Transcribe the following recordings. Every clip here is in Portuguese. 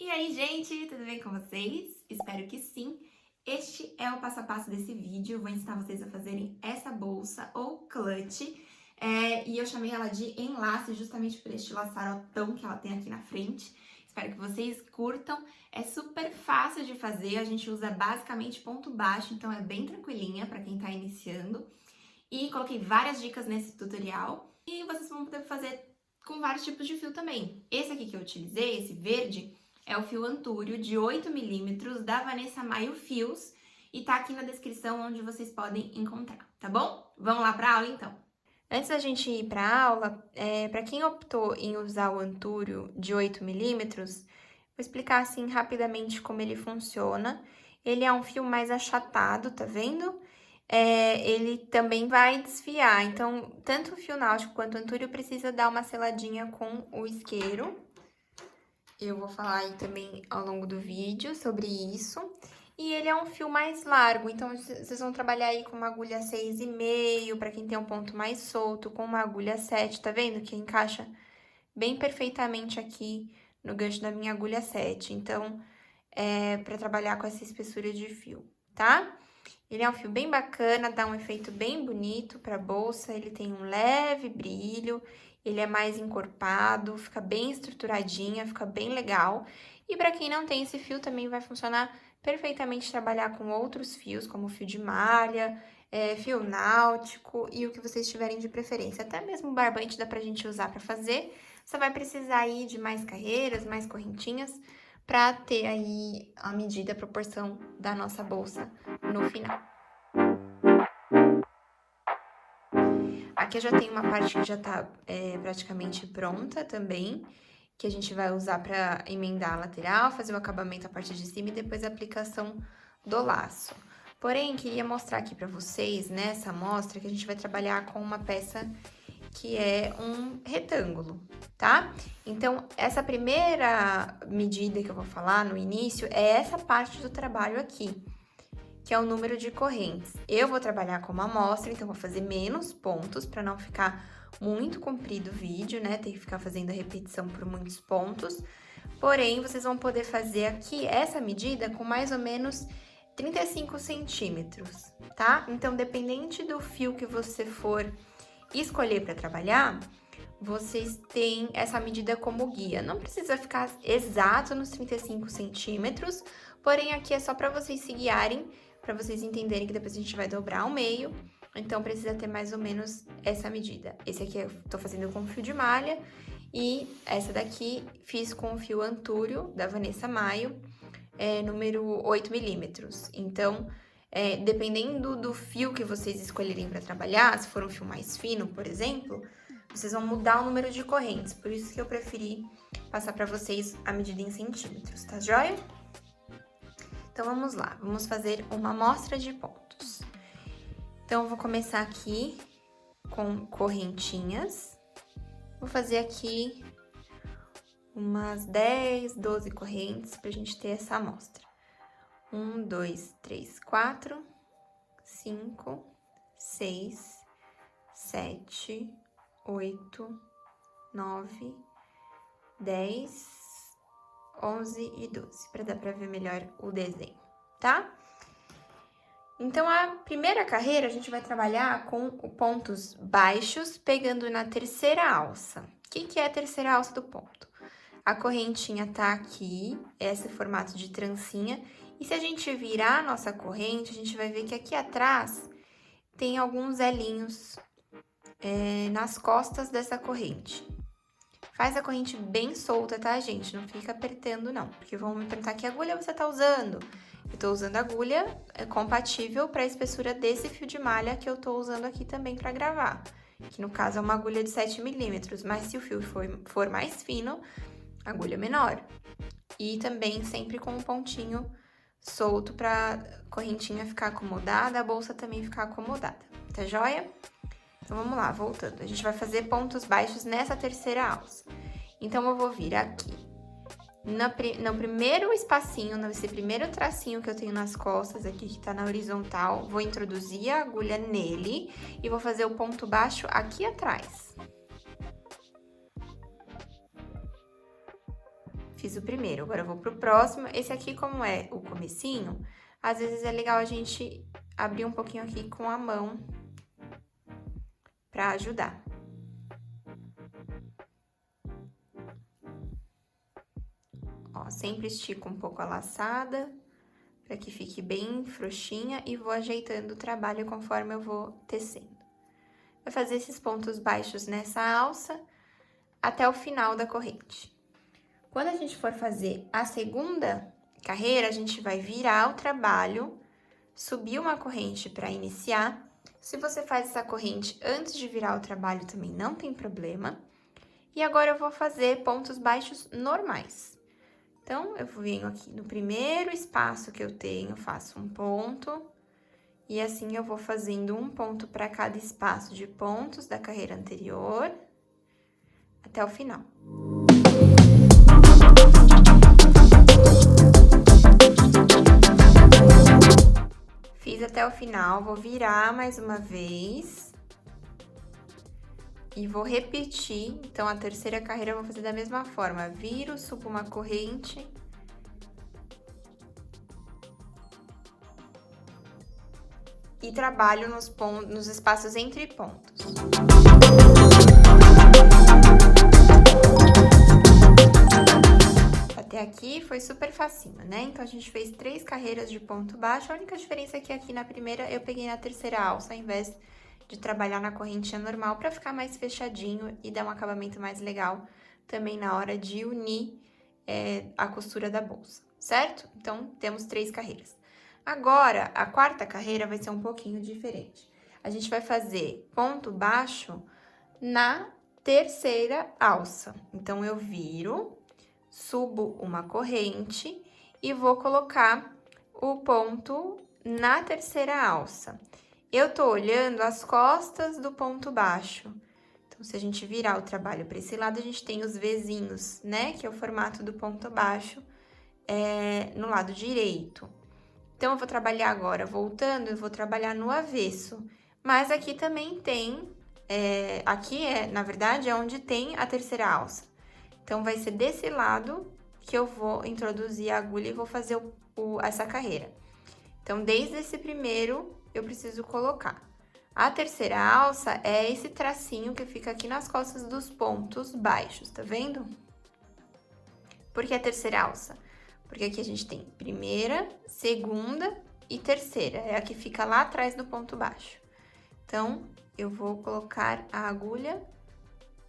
E aí, gente, tudo bem com vocês? Espero que sim. Este é o passo a passo desse vídeo. Eu vou ensinar vocês a fazerem essa bolsa ou clutch. E eu chamei ela de enlace justamente por este laçarotão que ela tem aqui na frente. Espero que vocês curtam. É super fácil de fazer, a gente usa basicamente ponto baixo, então é bem tranquilinha para quem tá iniciando. E coloquei várias dicas nesse tutorial e vocês vão poder fazer com vários tipos de fio também. Esse aqui que eu utilizei, esse verde, é o fio Antúrio de 8 milímetros da Vanessa Maio Fios e tá aqui na descrição onde vocês podem encontrar, tá bom? Vamos lá pra aula então. Antes da gente ir pra aula, para quem optou em usar o Antúrio de 8 milímetros, vou explicar assim rapidamente como ele funciona. Ele é um fio mais achatado, tá vendo? Ele também vai desfiar, então tanto o fio náutico quanto o Antúrio precisa dar uma seladinha com o isqueiro. Eu vou falar aí também ao longo do vídeo sobre isso. E ele é um fio mais largo, então vocês vão trabalhar aí com uma agulha 6,5, para quem tem um ponto mais solto, com uma agulha 7, tá vendo? Que encaixa bem perfeitamente aqui no gancho da minha agulha 7. Então, para trabalhar com essa espessura de fio, tá? Ele é um fio bem bacana, dá um efeito bem bonito pra bolsa, ele tem um leve brilho, ele é mais encorpado, fica bem estruturadinha, fica bem legal. E pra quem não tem esse fio, também vai funcionar perfeitamente trabalhar com outros fios, como fio de malha, fio náutico e o que vocês tiverem de preferência. Até mesmo o barbante dá pra gente usar pra fazer, só vai precisar aí de mais carreiras, mais correntinhas, pra ter aí a medida, a proporção da nossa bolsa no final. Aqui eu já tenho uma parte que já tá praticamente pronta também, que a gente vai usar para emendar a lateral, fazer o acabamento a parte de cima e depois a aplicação do laço. Porém, queria mostrar aqui para vocês, nessa amostra, que a gente vai trabalhar com uma peça que é um retângulo, tá? Então, essa primeira medida que eu vou falar no início é essa parte do trabalho aqui, que é o número de correntes. Eu vou trabalhar com uma amostra, então vou fazer menos pontos para não ficar muito comprido o vídeo, né? Ter que ficar fazendo a repetição por muitos pontos. Porém, vocês vão poder fazer aqui essa medida com mais ou menos 35 centímetros, tá? Então, dependente do fio que você for escolher para trabalhar, vocês têm essa medida como guia. Não precisa ficar exato nos 35 centímetros, porém aqui é só para vocês se guiarem, para vocês entenderem que depois a gente vai dobrar ao meio, então precisa ter mais ou menos essa medida. Esse aqui eu tô fazendo com fio de malha e essa daqui fiz com o fio Antúrio da Vanessa Maio, número 8 milímetros. Então, dependendo do fio que vocês escolherem para trabalhar, se for um fio mais fino, por exemplo, vocês vão mudar o número de correntes. Por isso que eu preferi passar para vocês a medida em centímetros, tá joia? Então, vamos lá. Vamos fazer uma amostra de pontos. Então, eu vou começar aqui com correntinhas. Vou fazer aqui umas 10, 12 correntes pra gente ter essa amostra. 1, 2, 3, 4, 5, 6, 7, 8, 9, 10, 11 e 12, para dar para ver melhor o desenho, tá? Então, a primeira carreira a gente vai trabalhar com pontos baixos, pegando na terceira alça. O que é a terceira alça do ponto? A correntinha tá aqui, esse formato de trancinha, e se a gente virar a nossa corrente, a gente vai ver que aqui atrás tem alguns elinhos nas costas dessa corrente. Faz a corrente bem solta, tá, gente? Não fica apertando, não, porque vão me perguntar que agulha você tá usando. Eu tô usando agulha compatível para a espessura desse fio de malha que eu tô usando aqui também para gravar, que no caso é uma agulha de 7 milímetros, mas se o fio for mais fino, agulha menor. E também sempre com um pontinho solto pra correntinha ficar acomodada, a bolsa também ficar acomodada, tá joia? Então, vamos lá, voltando. A gente vai fazer pontos baixos nessa terceira alça. Então, eu vou vir aqui. No primeiro espacinho, nesse primeiro tracinho que eu tenho nas costas aqui, que tá na horizontal, vou introduzir a agulha nele e vou fazer o ponto baixo aqui atrás. fiz o primeiro, agora eu vou pro próximo. Esse aqui, como é o comecinho, às vezes é legal a gente abrir um pouquinho aqui com a mão pra ajudar. Ó, sempre estico um pouco a laçada, para que fique bem frouxinha e vou ajeitando o trabalho conforme eu vou tecendo. Vai fazer esses pontos baixos nessa alça até o final da corrente. Quando a gente for fazer a segunda carreira, a gente vai virar o trabalho, subir uma corrente para iniciar. Se você faz essa corrente antes de virar o trabalho, também não tem problema. E agora eu vou fazer pontos baixos normais. Então, eu venho aqui no primeiro espaço que eu tenho, faço um ponto, e assim eu vou fazendo um ponto para cada espaço de pontos da carreira anterior, até o final. Fiz até o final, vou virar mais uma vez. E vou repetir, então, a terceira carreira eu vou fazer da mesma forma. Viro, subo uma corrente. E trabalho nos espaços entre pontos. Até aqui foi super facinho, né? Então, a gente fez 3 carreiras de ponto baixo. A única diferença é que aqui na primeira eu peguei na terceira alça, ao invés de trabalhar na correntinha normal, para ficar mais fechadinho e dar um acabamento mais legal também na hora de unir a costura da bolsa, certo? Então, temos 3 carreiras. Agora, a quarta carreira vai ser um pouquinho diferente. A gente vai fazer ponto baixo na terceira alça. Então, eu viro, subo uma corrente e vou colocar o ponto na terceira alça. Eu tô olhando as costas do ponto baixo. Então, se a gente virar o trabalho para esse lado, a gente tem os Vzinhos, né? Que é o formato do ponto baixo no lado direito. Então, eu vou trabalhar agora voltando, eu vou trabalhar no avesso. Mas aqui também tem, na verdade, é onde tem a terceira alça. Então, vai ser desse lado que eu vou introduzir a agulha e vou fazer essa carreira. Então, desde esse primeiro, eu preciso colocar. A terceira alça é esse tracinho que fica aqui nas costas dos pontos baixos, tá vendo? Por que a terceira alça? Porque aqui a gente tem primeira, segunda e terceira. É a que fica lá atrás do ponto baixo. Então, eu vou colocar a agulha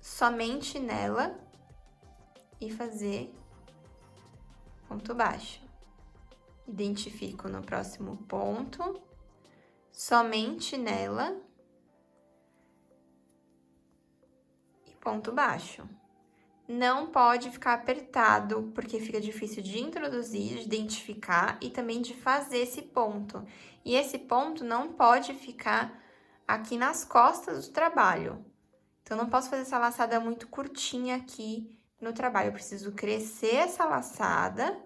somente nela e fazer ponto baixo. Identifico no próximo ponto, somente nela e ponto baixo. Não pode ficar apertado, porque fica difícil de introduzir, de identificar e também de fazer esse ponto. E esse ponto não pode ficar aqui nas costas do trabalho. Então, não posso fazer essa laçada muito curtinha aqui no trabalho. Eu preciso crescer essa laçada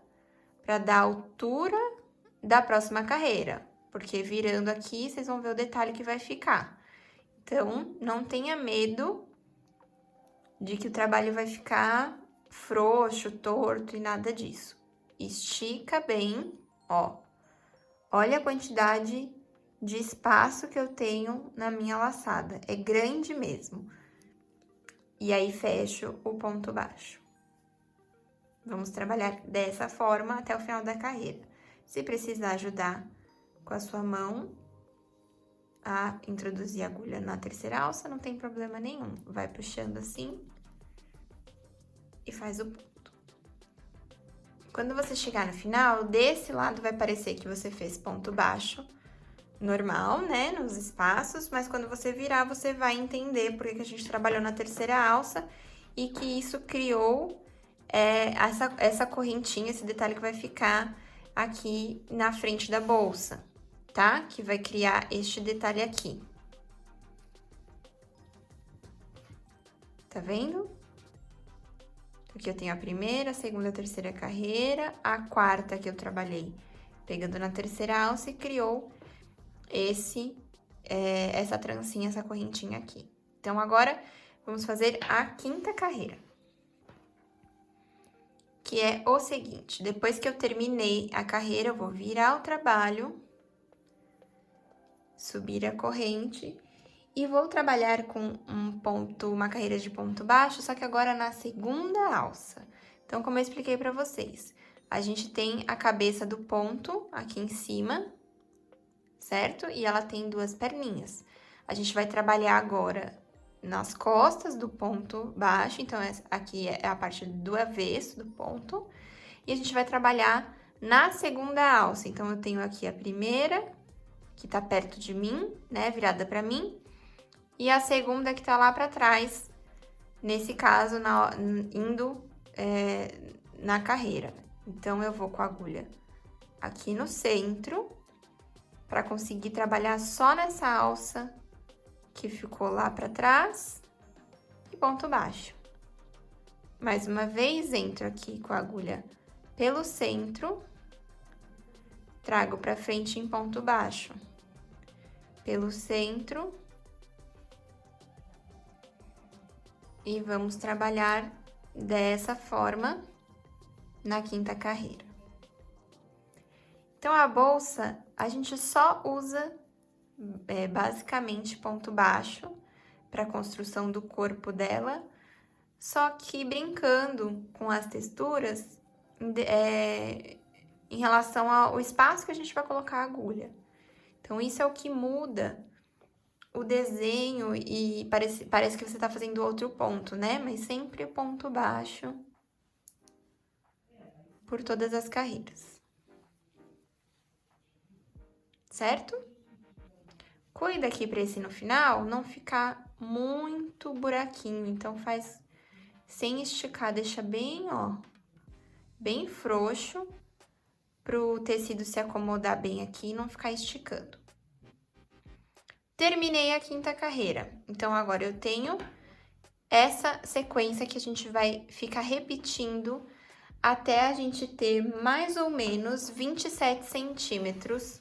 para dar a altura da próxima carreira. Porque virando aqui, vocês vão ver o detalhe que vai ficar. Então, não tenha medo de que o trabalho vai ficar frouxo, torto e nada disso. Estica bem, ó. Olha a quantidade de espaço que eu tenho na minha laçada. É grande mesmo. E aí, fecho o ponto baixo. Vamos trabalhar dessa forma até o final da carreira. Se precisar ajudar com a sua mão a introduzir a agulha na terceira alça, não tem problema nenhum. Vai puxando assim e faz o ponto. Quando você chegar no final, desse lado vai parecer que você fez ponto baixo normal, né, nos espaços, mas quando você virar, você vai entender por que a gente trabalhou na terceira alça e que isso criou essa correntinha, esse detalhe que vai ficar aqui na frente da bolsa, tá? Que vai criar este detalhe aqui. Tá vendo? Aqui eu tenho a primeira, a segunda, a terceira carreira, a quarta que eu trabalhei pegando na terceira alça e criou essa trancinha, essa correntinha aqui. Então, agora, vamos fazer a quinta carreira. que é o seguinte: depois que eu terminei a carreira, eu vou virar o trabalho, subir a corrente e vou trabalhar com uma carreira de ponto baixo, só que agora na segunda alça. Então, como eu expliquei para vocês, a gente tem a cabeça do ponto aqui em cima, certo? E ela tem duas perninhas. A gente vai trabalhar agora nas costas do ponto baixo, então aqui é a parte do avesso do ponto, e a gente vai trabalhar na segunda alça. Então, eu tenho aqui a primeira, que tá perto de mim, né, virada para mim, e a segunda que tá lá para trás, nesse caso, indo na carreira. Então, eu vou com a agulha aqui no centro, para conseguir trabalhar só nessa alça que ficou lá para trás e ponto baixo. Mais uma vez, entro aqui com a agulha pelo centro, trago para frente em ponto baixo, pelo centro, e vamos trabalhar dessa forma na quinta carreira. Então, a bolsa, a gente só usa basicamente ponto baixo para a construção do corpo dela, só que brincando com as texturas em relação ao espaço que a gente vai colocar a agulha. Então, isso é o que muda o desenho e parece que você está fazendo outro ponto, né? Mas sempre ponto baixo por todas as carreiras. Certo? Cuida aqui para esse no final não ficar muito buraquinho, então faz sem esticar, deixa bem, ó, bem frouxo, pro tecido se acomodar bem aqui e não ficar esticando. Terminei a quinta carreira, então agora eu tenho essa sequência que a gente vai ficar repetindo até a gente ter mais ou menos 27 centímetros.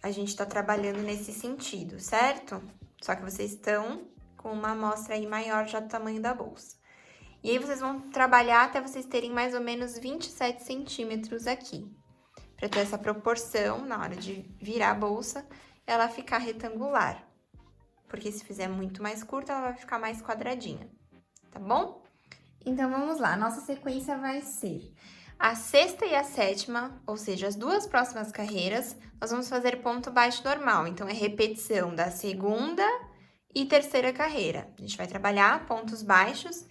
A gente tá trabalhando nesse sentido, certo? Só que vocês estão com uma amostra aí maior já do tamanho da bolsa. E aí, vocês vão trabalhar até vocês terem mais ou menos 27 centímetros aqui. Pra ter essa proporção, na hora de virar a bolsa, ela ficar retangular. Porque se fizer muito mais curta, ela vai ficar mais quadradinha, tá bom? Então, vamos lá. Nossa sequência vai ser a sexta e a sétima, ou seja, as duas próximas carreiras, nós vamos fazer ponto baixo normal. Então, é repetição da segunda e terceira carreira. A gente vai trabalhar pontos baixos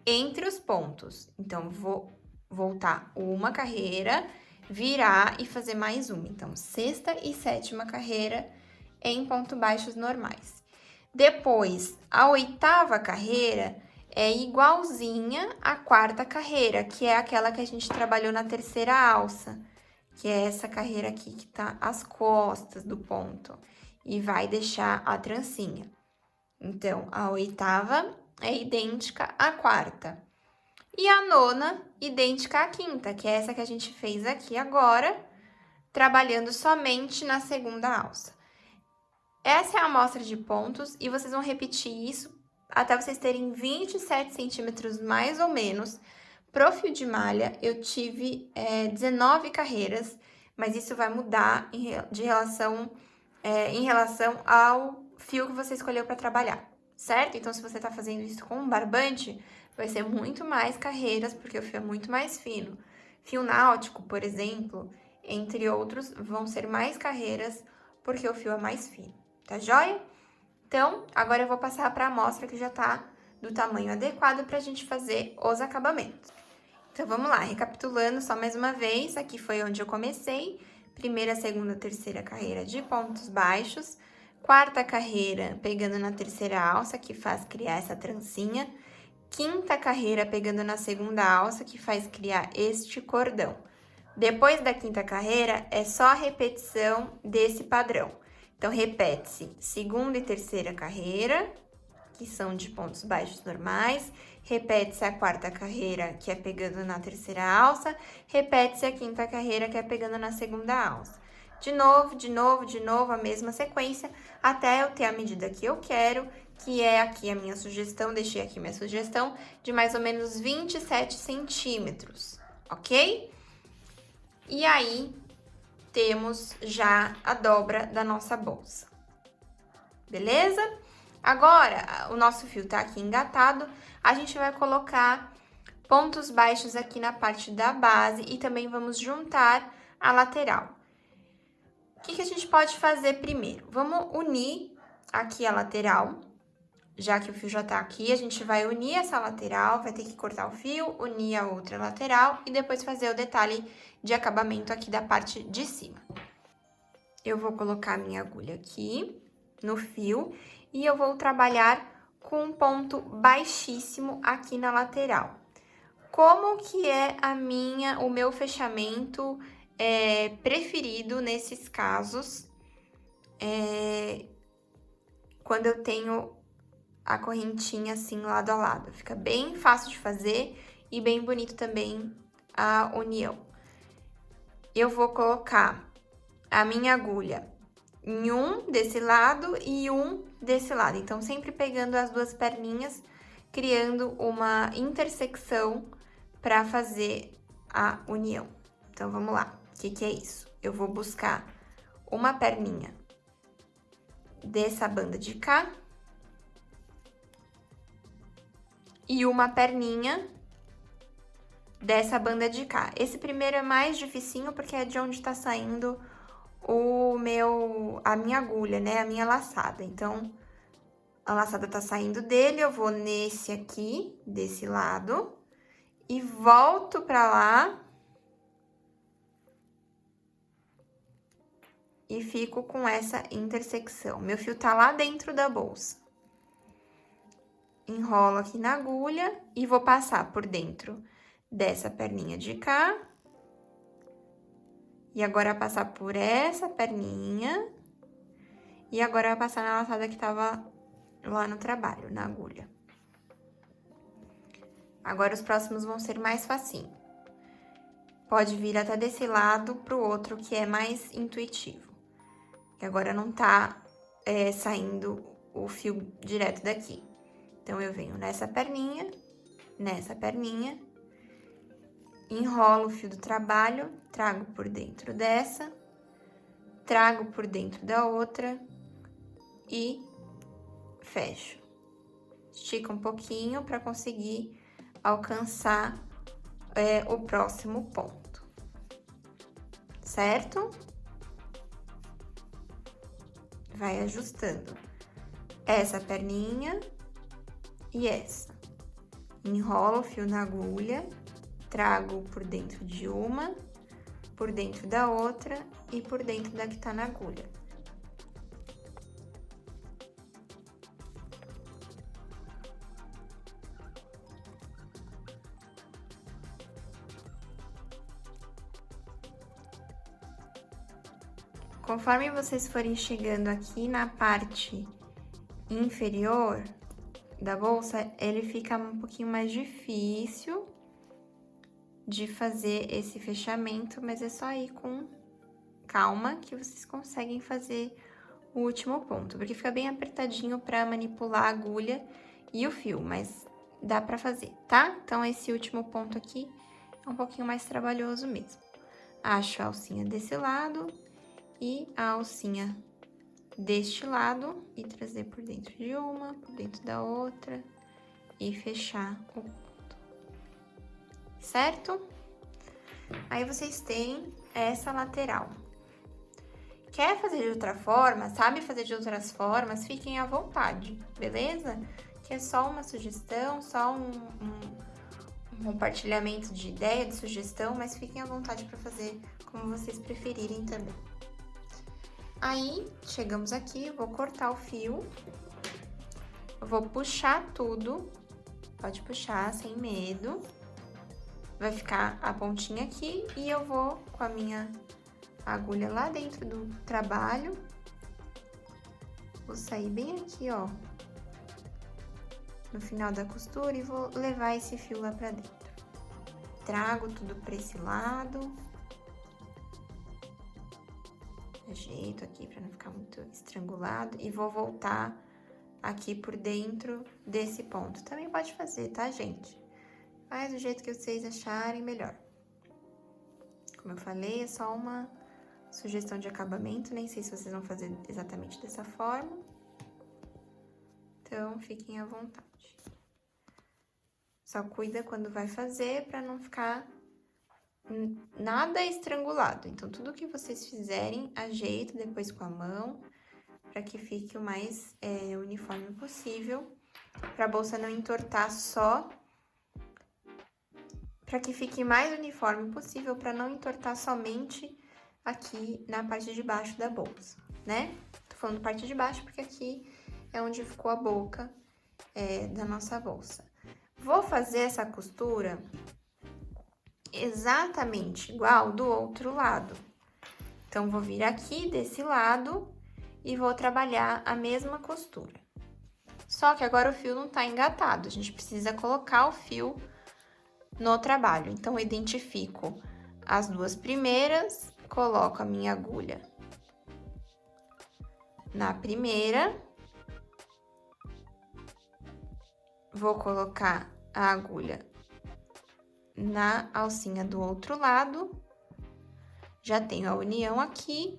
entre os pontos. Então, vou voltar uma carreira, virar e fazer mais uma. Então, sexta e sétima carreira em ponto baixos normais. Depois, a oitava carreira é igualzinha à quarta carreira, que é aquela que a gente trabalhou na terceira alça, que é essa carreira aqui que tá às costas do ponto, e vai deixar a trancinha. Então, a oitava é idêntica à quarta. E a nona, idêntica à quinta, que é essa que a gente fez aqui agora, trabalhando somente na segunda alça. Essa é a amostra de pontos, e vocês vão repetir isso até vocês terem 27 centímetros mais ou menos. Pro fio de malha, eu tive 19 carreiras, mas isso vai mudar em relação ao fio que você escolheu para trabalhar, certo? Então, se você tá fazendo isso com um barbante, vai ser muito mais carreiras, porque o fio é muito mais fino. Fio náutico, por exemplo, entre outros, vão ser mais carreiras, porque o fio é mais fino, tá joia? Então, agora eu vou passar para a amostra que já tá do tamanho adequado para a gente fazer os acabamentos. Então, vamos lá, recapitulando só mais uma vez, aqui foi onde eu comecei. Primeira, segunda, terceira carreira de pontos baixos. Quarta carreira pegando na terceira alça, que faz criar essa trancinha. Quinta carreira pegando na segunda alça, que faz criar este cordão. Depois da quinta carreira, é só a repetição desse padrão. Então, repete-se segunda e terceira carreira, que são de pontos baixos normais. Repete-se a quarta carreira, que é pegando na terceira alça. Repete-se a quinta carreira, que é pegando na segunda alça. De novo, a mesma sequência, até eu ter a medida que eu quero, que é aqui a minha sugestão, deixei aqui minha sugestão, de mais ou menos 27 centímetros, ok? E aí, temos já a dobra da nossa bolsa, beleza? Agora, o nosso fio tá aqui engatado, a gente vai colocar pontos baixos aqui na parte da base e também vamos juntar a lateral. O que a gente pode fazer primeiro? Vamos unir aqui a lateral, já que o fio já tá aqui, a gente vai unir essa lateral, vai ter que cortar o fio, unir a outra lateral e depois fazer o detalhe de acabamento aqui da parte de cima. Eu vou colocar a minha agulha aqui no fio e eu vou trabalhar com um ponto baixíssimo aqui na lateral. Como que é o meu fechamento preferido nesses casos, quando eu tenho a correntinha assim lado a lado. Fica bem fácil de fazer e bem bonito também a união. Eu vou colocar a minha agulha em um desse lado e um desse lado. Então, sempre pegando as duas perninhas, criando uma intersecção para fazer a união. Então, vamos lá. O que é isso? Eu vou buscar uma perninha dessa banda de cá e uma perninha dessa banda de cá. Esse primeiro é mais dificinho porque é de onde tá saindo a minha agulha, né? A minha laçada. Então, a laçada tá saindo dele, eu vou nesse aqui, desse lado, e volto pra lá. E fico com essa intersecção. Meu fio tá lá dentro da bolsa. Enrolo aqui na agulha e vou passar por dentro dessa perninha de cá. E agora passar por essa perninha. E agora passar na laçada que tava lá no trabalho, na agulha. Agora, os próximos vão ser mais facinho. Pode vir até desse lado pro outro, que é mais intuitivo. Que agora não tá saindo o fio direto daqui. Então, eu venho nessa perninha, enrolo o fio do trabalho, trago por dentro dessa, trago por dentro da outra e fecho. Estica um pouquinho para conseguir alcançar o próximo ponto, certo? Vai ajustando essa perninha e essa. Enrolo o fio na agulha, trago por dentro de uma, por dentro da outra e por dentro da que tá na agulha. Conforme vocês forem chegando aqui na parte inferior da bolsa, ele fica um pouquinho mais difícil de fazer esse fechamento, mas é só ir com calma que vocês conseguem fazer o último ponto, porque fica bem apertadinho para manipular a agulha e o fio, mas dá para fazer, tá? Então, esse último ponto aqui é um pouquinho mais trabalhoso mesmo. Acho a alcinha desse lado e a alcinha deste lado e trazer por dentro de uma, por dentro da outra e fechar o ponto, certo? Aí, vocês têm essa lateral. Quer fazer de outra forma, sabe fazer de outras formas, fiquem à vontade, beleza? Que é só uma sugestão, só um compartilhamento de ideia, de sugestão, mas fiquem à vontade para fazer como vocês preferirem também. Aí, chegamos aqui, vou cortar o fio, vou puxar tudo, pode puxar sem medo, vai ficar a pontinha aqui e eu vou com a minha agulha lá dentro do trabalho, vou sair bem aqui, ó, no final da costura e vou levar esse fio lá pra dentro. Trago tudo pra esse lado. Ajeito aqui pra não ficar muito estrangulado e vou voltar aqui por dentro desse ponto. Também pode fazer, tá, gente? Faz do jeito que vocês acharem melhor. Como eu falei, é só uma sugestão de acabamento, nem sei se vocês vão fazer exatamente dessa forma. Então, fiquem à vontade. Só cuida quando vai fazer para não ficar nada estrangulado. Então, tudo que vocês fizerem, ajeita depois com a mão, para que fique o mais uniforme possível, para a bolsa não entortar só, para que fique mais uniforme possível, para não entortar somente aqui na parte de baixo da bolsa, né? Tô falando parte de baixo porque aqui é onde ficou a boca da nossa bolsa. Vou fazer essa costura exatamente igual do outro lado. Então, vou vir aqui desse lado e vou trabalhar a mesma costura. Só que agora o fio não tá engatado, a gente precisa colocar o fio no trabalho. Então, eu identifico as duas primeiras, coloco a minha agulha na primeira, vou colocar a agulha na alcinha do outro lado, já tenho a união aqui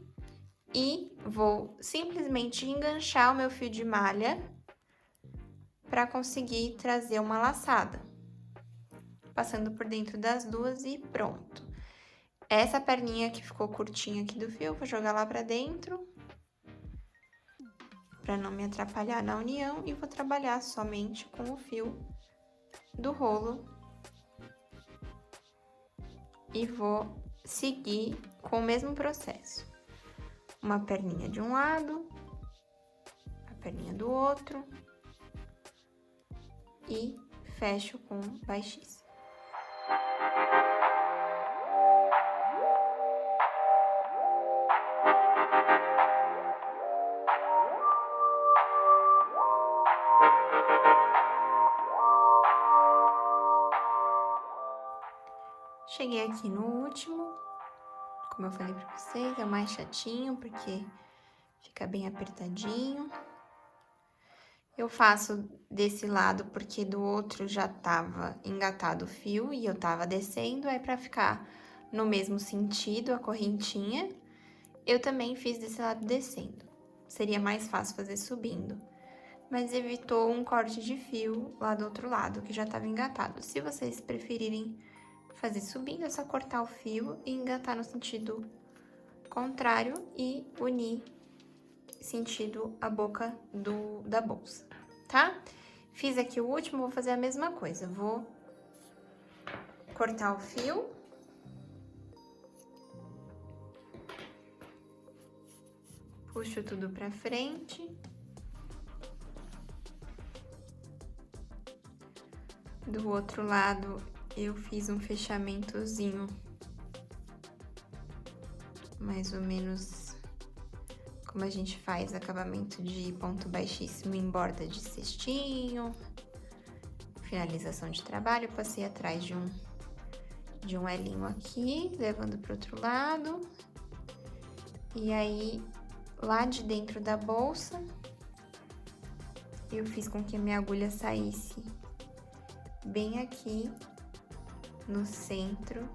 e vou simplesmente enganchar o meu fio de malha para conseguir trazer uma laçada, passando por dentro das duas e pronto. Essa perninha que ficou curtinha aqui do fio, vou jogar lá para dentro, para não me atrapalhar na união, e vou trabalhar somente com o fio do rolo. E vou seguir com o mesmo processo. Uma perninha de um lado, a perninha do outro, e fecho com baixíssimo. Cheguei aqui no último, como eu falei pra vocês, é o mais chatinho, porque fica bem apertadinho. Eu faço desse lado porque do outro já tava engatado o fio e eu tava descendo, aí pra ficar no mesmo sentido a correntinha, eu também fiz desse lado descendo. Seria mais fácil fazer subindo, mas evitou um corte de fio lá do outro lado, que já tava engatado. Se vocês preferirem fazer subindo, é só cortar o fio e engatar no sentido contrário e unir sentido a boca da bolsa, tá? Fiz aqui o último, vou fazer a mesma coisa. Vou cortar o fio. Puxo tudo pra frente. Do outro lado, eu fiz um fechamentozinho, mais ou menos como a gente faz acabamento de ponto baixíssimo em borda de cestinho. Finalização de trabalho, passei atrás de um elinho aqui, levando pro outro lado. E aí, lá de dentro da bolsa, eu fiz com que a minha agulha saísse bem aqui no centro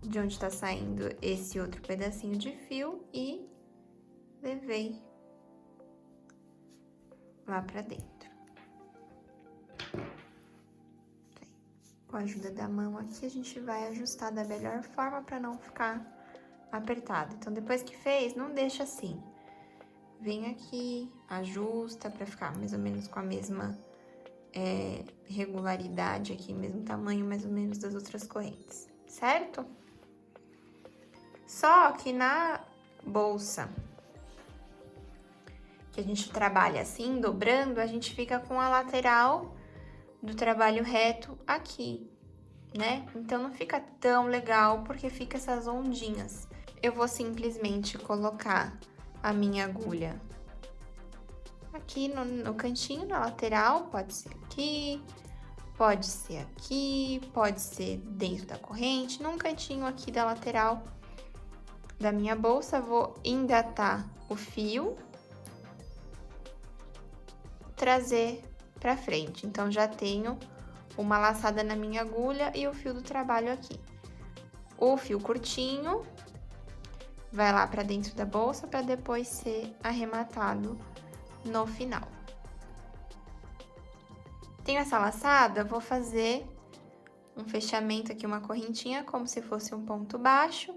de onde tá saindo esse outro pedacinho de fio e levei lá pra dentro. Com a ajuda da mão aqui, a gente vai ajustar da melhor forma pra não ficar apertado. Então, depois que fez, não deixa assim. Vem aqui, ajusta pra ficar mais ou menos com a mesma regularidade aqui, mesmo tamanho mais ou menos das outras correntes, certo? Só que na bolsa que a gente trabalha assim, dobrando, a gente fica com a lateral do trabalho reto aqui, né? Então, não fica tão legal, porque fica essas ondinhas. Eu vou simplesmente colocar a minha agulha aqui no cantinho, na lateral, pode ser aqui, pode ser dentro da corrente, num cantinho aqui da lateral da minha bolsa. Vou engatar o fio trazer pra frente. Então, já tenho uma laçada na minha agulha e o fio do trabalho aqui. O fio curtinho vai lá pra dentro da bolsa para depois ser arrematado no final. Tenho essa laçada, vou fazer um fechamento aqui, uma correntinha, como se fosse um ponto baixo.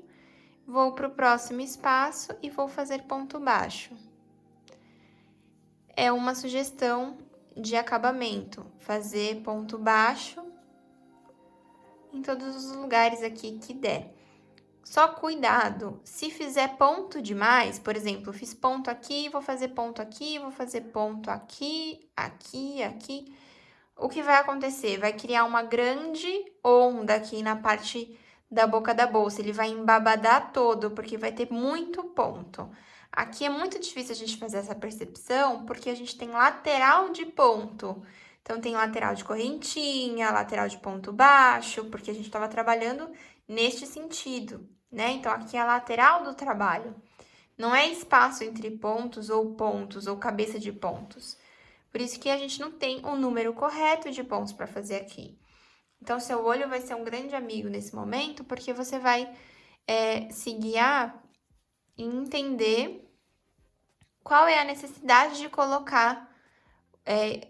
Vou pro próximo espaço e vou fazer ponto baixo. É uma sugestão de acabamento, fazer ponto baixo em todos os lugares aqui que der. Só cuidado, se fizer ponto demais, por exemplo, fiz ponto aqui, vou fazer ponto aqui, vou fazer ponto aqui, aqui, aqui. O que vai acontecer? Vai criar uma grande onda aqui na parte da boca da bolsa. Ele vai embabadar todo, porque vai ter muito ponto. Aqui é muito difícil a gente fazer essa percepção, porque a gente tem lateral de ponto. Então, tem lateral de correntinha, lateral de ponto baixo, porque a gente estava trabalhando neste sentido, né? Então, aqui é a lateral do trabalho. Não é espaço entre pontos, ou cabeça de pontos. Por isso que a gente não tem o número correto de pontos para fazer aqui. Então, seu olho vai ser um grande amigo nesse momento, porque você vai se guiar e entender qual é a necessidade de colocar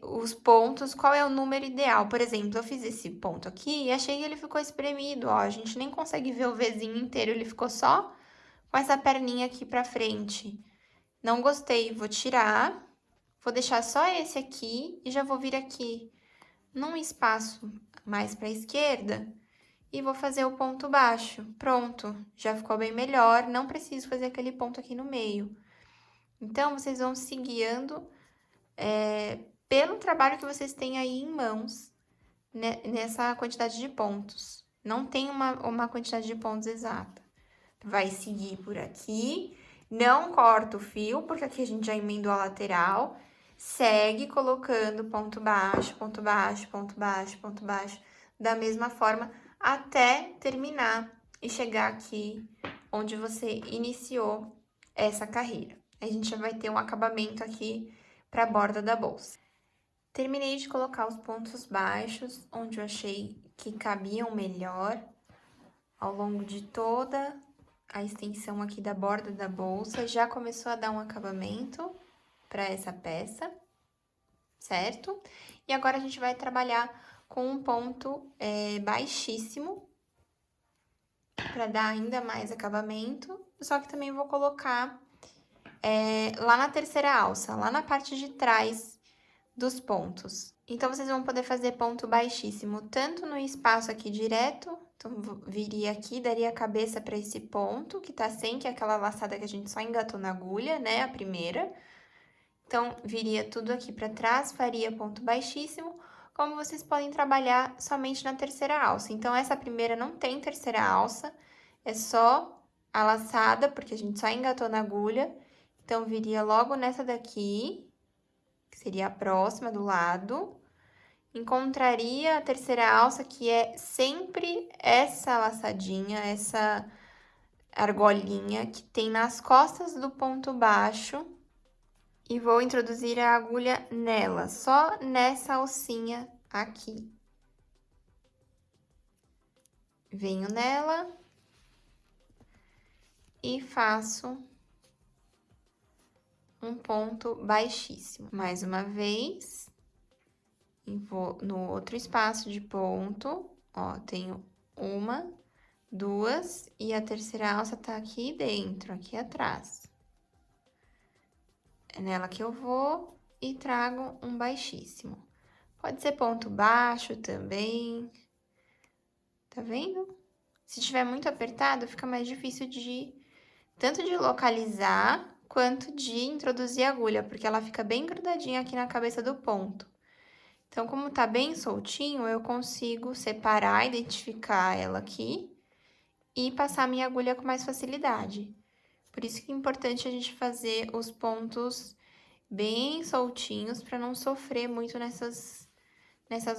os pontos, qual é o número ideal. Por exemplo, eu fiz esse ponto aqui e achei que ele ficou espremido, ó. A gente nem consegue ver o Vzinho inteiro, ele ficou só com essa perninha aqui pra frente. Não gostei, vou tirar, vou deixar só esse aqui e já vou vir aqui num espaço mais pra esquerda e vou fazer o ponto baixo. Pronto, já ficou bem melhor, não preciso fazer aquele ponto aqui no meio. Então, vocês vão se guiando pelo trabalho que vocês têm aí em mãos, né, nessa quantidade de pontos. Não tem uma quantidade de pontos exata. Vai seguir por aqui, não corta o fio, porque aqui a gente já emendou a lateral. Segue colocando ponto baixo, ponto baixo, ponto baixo, ponto baixo, da mesma forma, até terminar e chegar aqui onde você iniciou essa carreira. A gente já vai ter um acabamento aqui para a borda da bolsa. Terminei de colocar os pontos baixos, onde eu achei que cabiam melhor, ao longo de toda a extensão aqui da borda da bolsa. Já começou a dar um acabamento para essa peça, certo? E agora a gente vai trabalhar com um ponto baixíssimo, para dar ainda mais acabamento, só que também vou colocar lá na terceira alça, lá na parte de trás dos pontos. Então, vocês vão poder fazer ponto baixíssimo, tanto no espaço aqui direto, então, viria aqui, daria a cabeça para esse ponto, que tá sem, que é aquela laçada que a gente só engatou na agulha, né, a primeira. Então, viria tudo aqui para trás, faria ponto baixíssimo, como vocês podem trabalhar somente na terceira alça. Então, essa primeira não tem terceira alça, é só a laçada, porque a gente só engatou na agulha. Então, viria logo nessa daqui, que seria a próxima do lado. Encontraria a terceira alça, que é sempre essa laçadinha, essa argolinha que tem nas costas do ponto baixo. E vou introduzir a agulha nela, só nessa alcinha aqui. Venho nela e faço um ponto baixíssimo. Mais uma vez, e vou no outro espaço de ponto, ó, tenho uma, duas, e a terceira alça tá aqui dentro, aqui atrás. É nela que eu vou e trago um baixíssimo. Pode ser ponto baixo também, tá vendo? Se tiver muito apertado, fica mais difícil tanto de localizar, quanto de introduzir a agulha, porque ela fica bem grudadinha aqui na cabeça do ponto. Então, como tá bem soltinho, eu consigo separar, identificar ela aqui e passar a minha agulha com mais facilidade. Por isso que é importante a gente fazer os pontos bem soltinhos para não sofrer muito nessas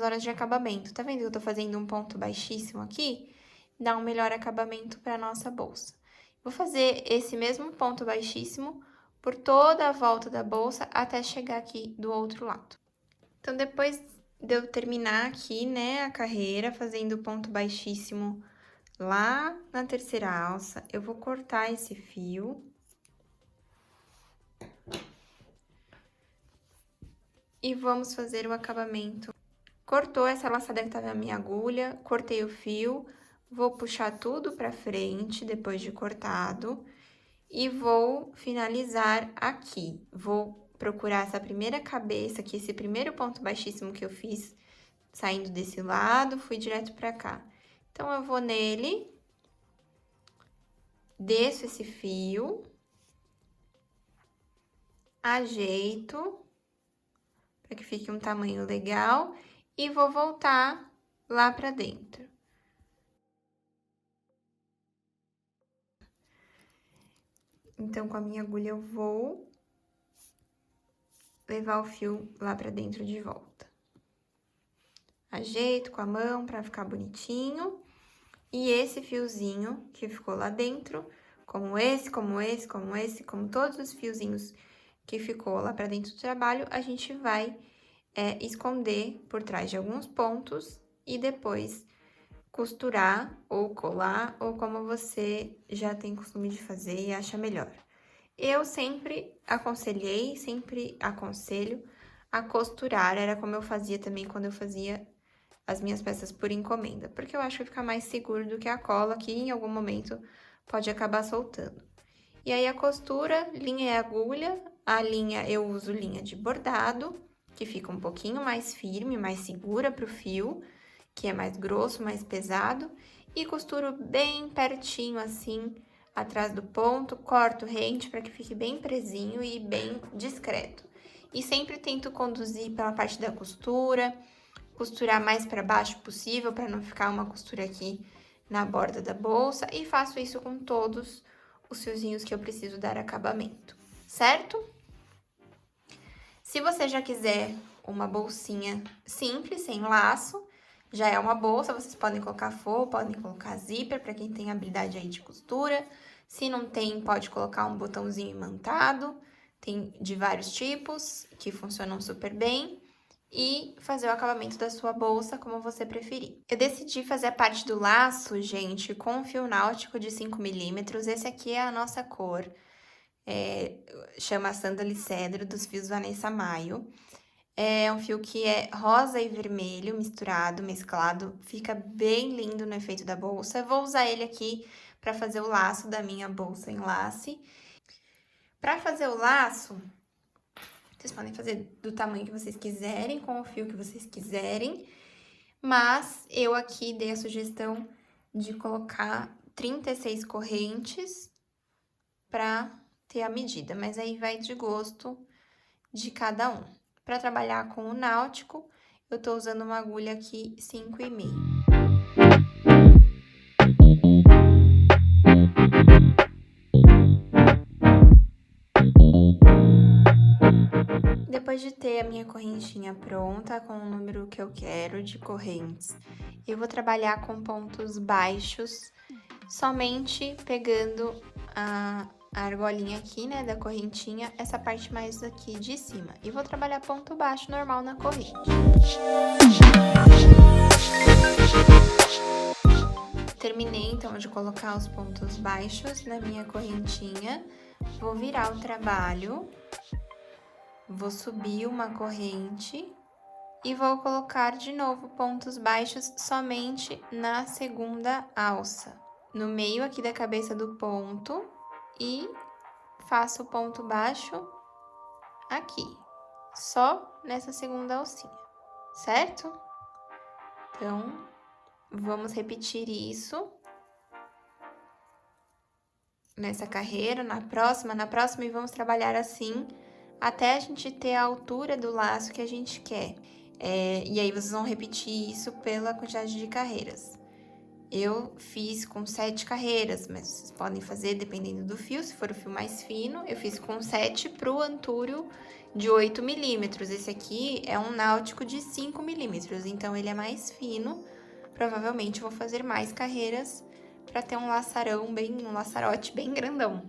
horas de acabamento. Tá vendo que eu tô fazendo um ponto baixíssimo aqui? Dá um melhor acabamento para nossa bolsa. Vou fazer esse mesmo ponto baixíssimo por toda a volta da bolsa até chegar aqui do outro lado. Então, depois de eu terminar aqui, né, a carreira, fazendo ponto baixíssimo lá na terceira alça, eu vou cortar esse fio. E vamos fazer o acabamento. Cortou essa laçada que tava na minha agulha, cortei o fio, vou puxar tudo pra frente depois de cortado e vou finalizar aqui. Vou procurar essa primeira cabeça aqui, esse primeiro ponto baixíssimo que eu fiz, saindo desse lado, fui direto pra cá. Então, eu vou nele, desço esse fio, ajeito para que fique um tamanho legal e vou voltar lá pra dentro. Então, com a minha agulha, eu vou levar o fio lá pra dentro de volta. Ajeito com a mão pra ficar bonitinho. E esse fiozinho que ficou lá dentro, como esse, como esse, como esse, como todos os fiozinhos que ficou lá pra dentro do trabalho, a gente vai esconder por trás de alguns pontos e depois costurar ou colar, ou como você já tem costume de fazer e acha melhor. Eu sempre aconselhei, sempre aconselho a costurar, era como eu fazia também quando eu fazia as minhas peças por encomenda, porque eu acho que fica mais seguro do que a cola, que em algum momento pode acabar soltando. E aí, a costura, linha e agulha, a linha eu uso linha de bordado, que fica um pouquinho mais firme, mais segura pro fio, que é mais grosso, mais pesado, e costuro bem pertinho assim, atrás do ponto, corto rente para que fique bem presinho e bem discreto. E sempre tento conduzir pela parte da costura, costurar mais para baixo possível, para não ficar uma costura aqui na borda da bolsa, e faço isso com todos os fiozinhos que eu preciso dar acabamento, certo? Se você já quiser uma bolsinha simples, sem laço, já é uma bolsa, vocês podem colocar forro, podem colocar zíper, para quem tem habilidade aí de costura. Se não tem, pode colocar um botãozinho imantado, tem de vários tipos, que funcionam super bem. E fazer o acabamento da sua bolsa como você preferir. Eu decidi fazer a parte do laço, gente, com fio náutico de 5 milímetros. Esse aqui é a nossa cor. Chama Sandali Cedro, dos fios Vanessa Maio. É um fio que é rosa e vermelho misturado, mesclado. Fica bem lindo no efeito da bolsa. Eu vou usar ele aqui para fazer o laço da minha bolsa enlace. Para fazer o laço, vocês podem fazer do tamanho que vocês quiserem, com o fio que vocês quiserem. Mas eu aqui dei a sugestão de colocar 36 correntes para ter a medida, mas aí vai de gosto de cada um. Para trabalhar com o náutico, eu tô usando uma agulha aqui 5,5. Depois de ter a minha correntinha pronta, com o número que eu quero de correntes, eu vou trabalhar com pontos baixos, somente pegando a argolinha aqui, né, da correntinha, essa parte mais aqui de cima. E vou trabalhar ponto baixo normal na corrente. Terminei, então, de colocar os pontos baixos na minha correntinha. Vou virar o trabalho. Vou subir uma corrente e vou colocar de novo pontos baixos somente na segunda alça. No meio aqui da cabeça do ponto e faço o ponto baixo aqui, só nessa segunda alcinha, certo? Então, vamos repetir isso nessa carreira, na próxima e vamos trabalhar assim até a gente ter a altura do laço que a gente quer. E aí, vocês vão repetir isso pela quantidade de carreiras. Eu fiz com 7 carreiras, mas vocês podem fazer dependendo do fio. Se for o fio mais fino, eu fiz com 7 pro antúrio de 8 milímetros. Esse aqui é um náutico de 5 milímetros, então ele é mais fino. Provavelmente eu vou fazer mais carreiras para ter um laçarote bem grandão,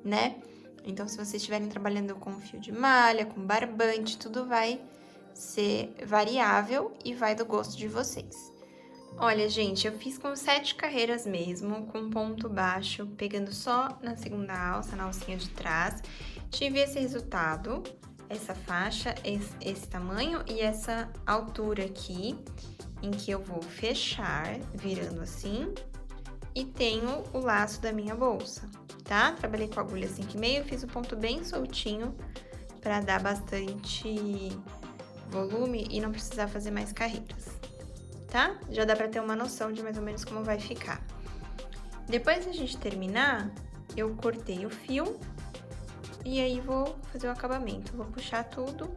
né? Então, se vocês estiverem trabalhando com fio de malha, com barbante, tudo vai ser variável e vai do gosto de vocês. Olha, gente, eu fiz com 7 carreiras mesmo, com ponto baixo, pegando só na segunda alça, na alcinha de trás. Tive esse resultado, essa faixa, esse tamanho e essa altura aqui, em que eu vou fechar, virando assim, e tenho o laço da minha bolsa, tá? Trabalhei com agulha 5,5, fiz o ponto bem soltinho, pra dar bastante volume e não precisar fazer mais carreiras. Tá? Já dá pra ter uma noção de mais ou menos como vai ficar. Depois da gente terminar, eu cortei o fio e aí vou fazer o acabamento. Vou puxar tudo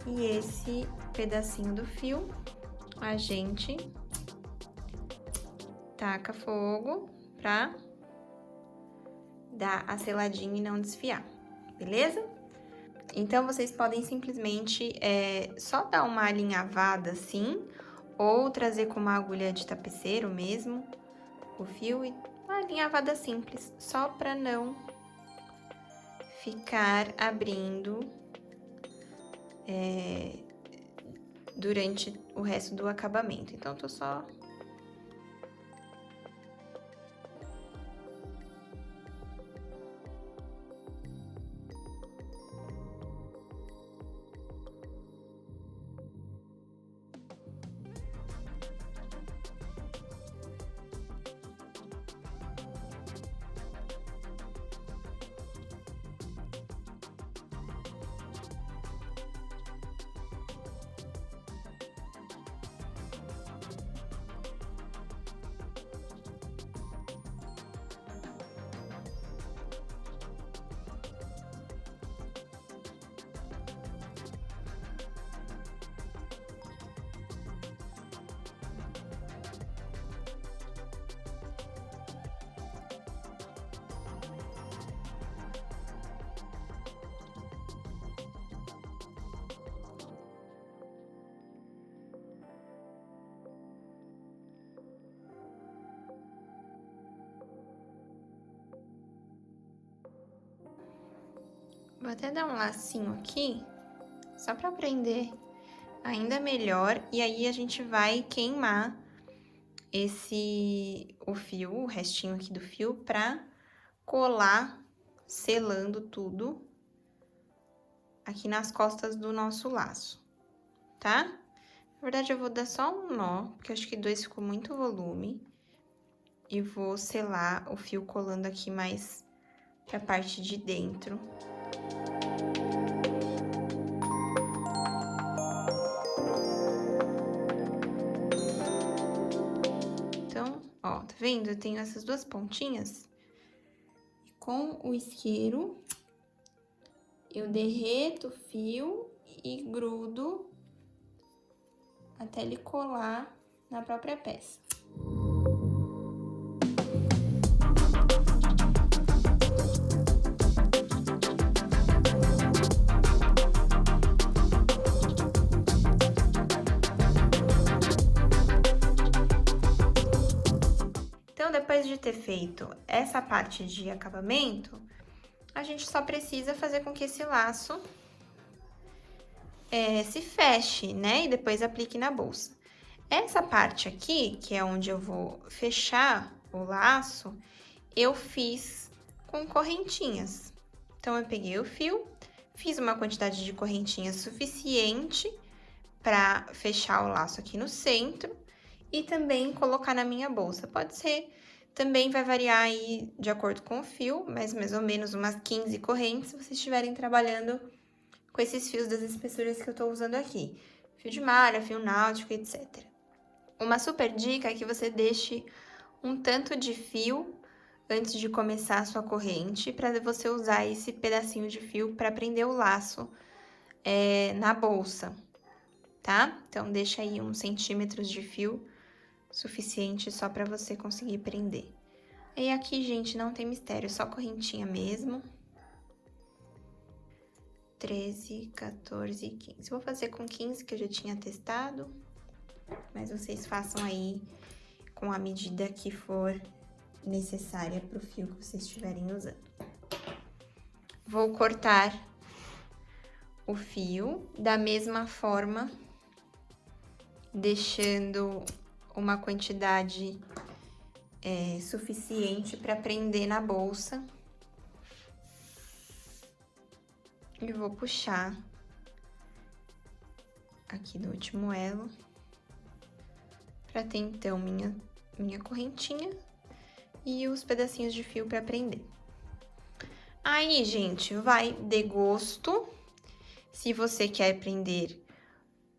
e esse pedacinho do fio a gente taca fogo pra dar a seladinha e não desfiar, beleza? Então, vocês podem simplesmente só dar uma alinhavada assim, ou trazer com uma agulha de tapeceiro mesmo, o fio, e uma alinhavada simples, só para não ficar abrindo durante o resto do acabamento. Então, tô só... Vou até dar um lacinho aqui, só pra prender ainda melhor, e aí a gente vai queimar o fio, o restinho aqui do fio, pra colar, selando tudo aqui nas costas do nosso laço, tá? Na verdade, eu vou dar só um nó, porque eu acho que 2 ficou muito volume, e vou selar o fio colando aqui mais pra parte de dentro. Ó, tá vendo? Eu tenho essas duas pontinhas. E com o isqueiro, eu derreto o fio e grudo até ele colar na própria peça. Então, depois de ter feito essa parte de acabamento, a gente só precisa fazer com que esse laço se feche, né? E depois aplique na bolsa. Essa parte aqui, que é onde eu vou fechar o laço, eu fiz com correntinhas. Então, eu peguei o fio, fiz uma quantidade de correntinhas suficiente para fechar o laço aqui no centro e também colocar na minha bolsa. Pode ser, também vai variar aí de acordo com o fio, mas mais ou menos umas 15 correntes, se vocês estiverem trabalhando com esses fios das espessuras que eu tô usando aqui. Fio de malha, fio náutico, etc. Uma super dica é que você deixe um tanto de fio antes de começar a sua corrente, para você usar esse pedacinho de fio para prender o laço na bolsa, tá? Então, deixa aí uns centímetros de fio suficiente só para você conseguir prender. E aqui, gente, não tem mistério, só correntinha mesmo. 13, 14 e 15. Vou fazer com 15, que eu já tinha testado, mas vocês façam aí com a medida que for necessária pro fio que vocês estiverem usando. Vou cortar o fio da mesma forma, deixando uma quantidade suficiente para prender na bolsa. E vou puxar aqui do último elo, para ter então minha correntinha e os pedacinhos de fio para prender. Aí, gente, vai de gosto, se você quer prender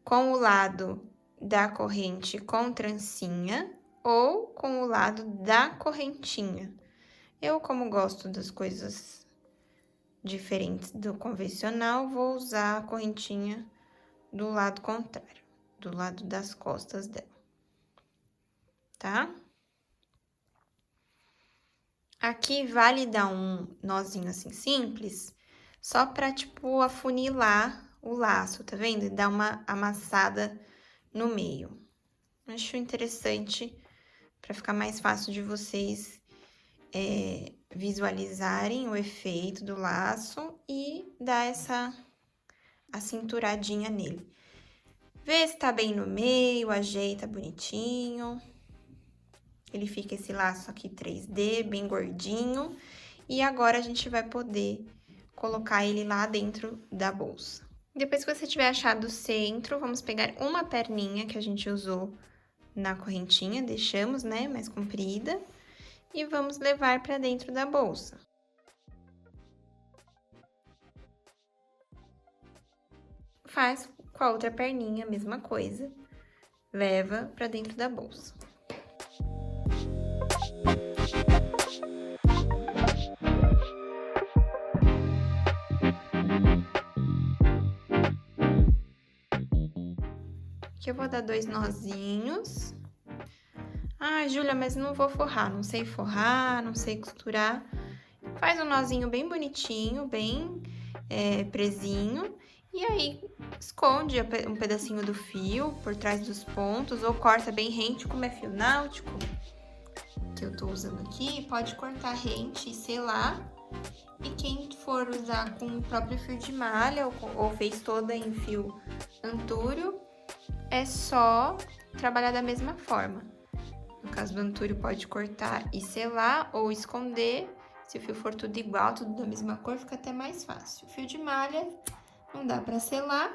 com o lado da corrente com trancinha ou com o lado da correntinha. Eu, como gosto das coisas diferentes do convencional, vou usar a correntinha do lado contrário, do lado das costas dela, tá? Aqui vale dar um nozinho assim simples, só pra, tipo, afunilar o laço, tá vendo? E dar uma amassada no meio. Acho interessante pra ficar mais fácil de vocês visualizarem o efeito do laço e dar essa acinturadinha nele. Vê se tá bem no meio, ajeita bonitinho. Ele fica esse laço aqui 3D, bem gordinho. E agora, a gente vai poder colocar ele lá dentro da bolsa. Depois que você tiver achado o centro, vamos pegar uma perninha que a gente usou na correntinha, deixamos, né, mais comprida. E vamos levar para dentro da bolsa. Faz com a outra perninha a mesma coisa. Leva para dentro da bolsa. Aqui eu vou dar 2 nozinhos. Ah, Júlia, mas não vou forrar, não sei forrar, não sei costurar. Faz um nozinho bem bonitinho, bem presinho. E aí, esconde um pedacinho do fio por trás dos pontos, ou corta bem rente, como é fio náutico, que eu tô usando aqui, pode cortar rente e selar. E quem for usar com o próprio fio de malha, ou fez toda em fio antúrio, é só trabalhar da mesma forma. No caso do antúrio, pode cortar e selar ou esconder. Se o fio for tudo igual, tudo da mesma cor, fica até mais fácil. O fio de malha não dá pra selar.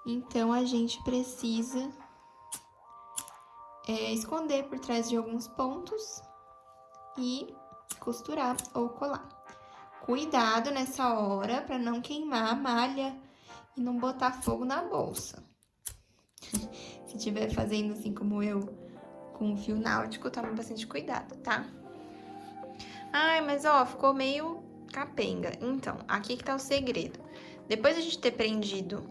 Então, a gente precisa esconder por trás de alguns pontos e costurar ou colar. Cuidado nessa hora para não queimar a malha e não botar fogo na bolsa. Se estiver fazendo assim como eu, com o fio náutico, toma bastante cuidado, tá? Ai, mas ó, ficou meio capenga. Então, aqui que tá o segredo. Depois de a gente ter prendido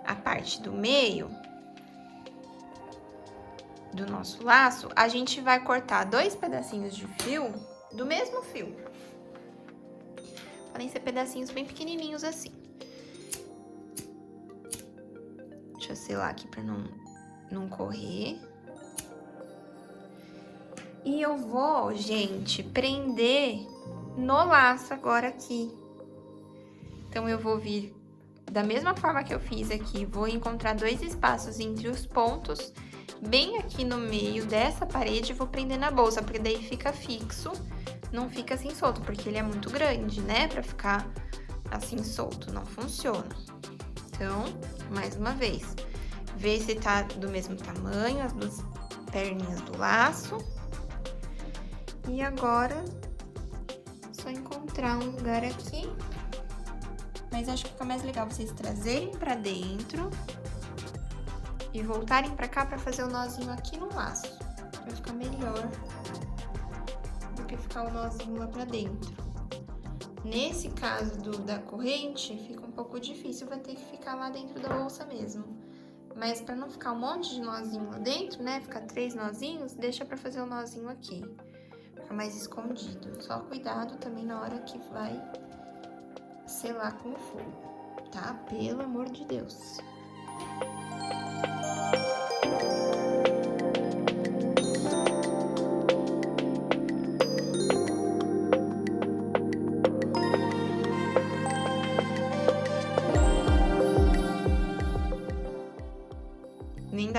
a parte do meio do nosso laço, a gente vai cortar 2 pedacinhos de fio do mesmo fio. Podem ser pedacinhos bem pequenininhos assim. Deixa eu selar aqui pra não correr. E eu vou, gente, prender no laço agora aqui. Então, eu vou vir da mesma forma que eu fiz aqui, vou encontrar 2 espaços entre os pontos, bem aqui no meio dessa parede, e vou prender na bolsa, porque daí fica fixo, não fica assim solto, porque ele é muito grande, né, pra ficar assim solto, não funciona. Então, mais uma vez, vê se tá do mesmo tamanho, as 2 perninhas do laço. E agora, só encontrar um lugar aqui. Mas acho que fica mais legal vocês trazerem pra dentro e voltarem pra cá pra fazer o nozinho aqui no laço. Vai ficar melhor do que ficar o nozinho lá pra dentro. Nesse caso da corrente, fica um pouco difícil, vai ter que ficar lá dentro da bolsa mesmo. Mas pra não ficar um monte de nozinho lá dentro, né, ficar 3 nozinhos, deixa pra fazer o nozinho aqui. Fica mais escondido. Só cuidado também na hora que vai selar com o fogo, tá? Pelo amor de Deus.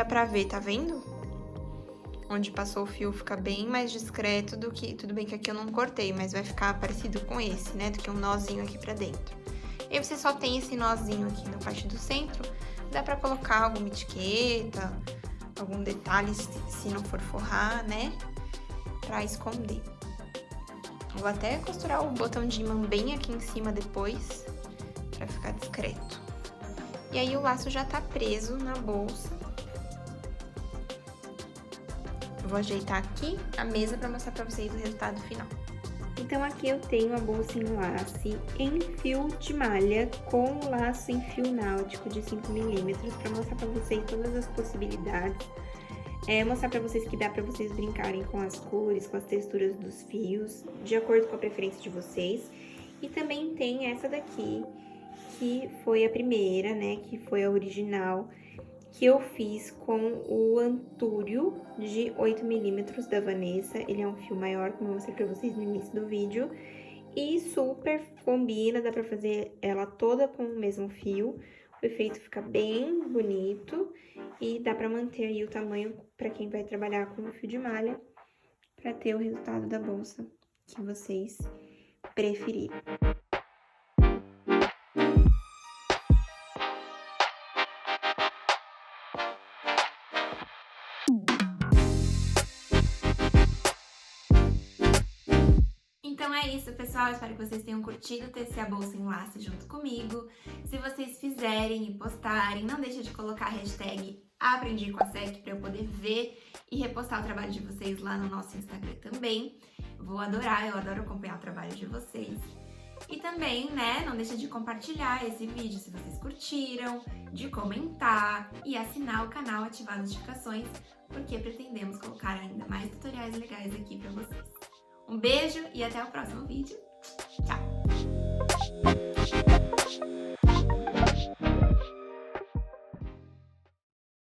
dá pra ver, tá vendo? Onde passou o fio fica bem mais discreto do que... Tudo bem que aqui eu não cortei, mas vai ficar parecido com esse, né? Do que um nozinho aqui pra dentro. E aí você só tem esse nozinho aqui na parte do centro. Dá pra colocar alguma etiqueta, algum detalhe se não for forrar, né? Pra esconder. Vou até costurar o botão de imã bem aqui em cima depois, pra ficar discreto. E aí o laço já tá preso na bolsa. Eu vou ajeitar aqui a mesa pra mostrar pra vocês o resultado final. Então, aqui eu tenho a bolsa enlace em fio de malha com laço em fio náutico de 5 milímetros para mostrar para vocês todas as possibilidades. Mostrar para vocês que dá para vocês brincarem com as cores, com as texturas dos fios, de acordo com a preferência de vocês. E também tem essa daqui, que foi a primeira, né, que foi a original, que eu fiz com o Antúrio de 8 milímetros da Vanessa. Ele é um fio maior, como eu mostrei pra vocês no início do vídeo. E super combina, dá pra fazer ela toda com o mesmo fio. O efeito fica bem bonito e dá pra manter aí o tamanho pra quem vai trabalhar com o fio de malha, pra ter o resultado da bolsa que vocês preferirem. Então é isso, pessoal. Espero que vocês tenham curtido tecer a bolsa em laço junto comigo. Se vocês fizerem e postarem, não deixa de colocar a hashtag Aprendi com a Sec para eu poder ver e repostar o trabalho de vocês lá no nosso Instagram também. Vou adorar, eu adoro acompanhar o trabalho de vocês. E também, né, não deixa de compartilhar esse vídeo se vocês curtiram, de comentar e assinar o canal, ativar as notificações, porque pretendemos colocar ainda mais tutoriais legais aqui para vocês. Um beijo e até o próximo vídeo. Tchau!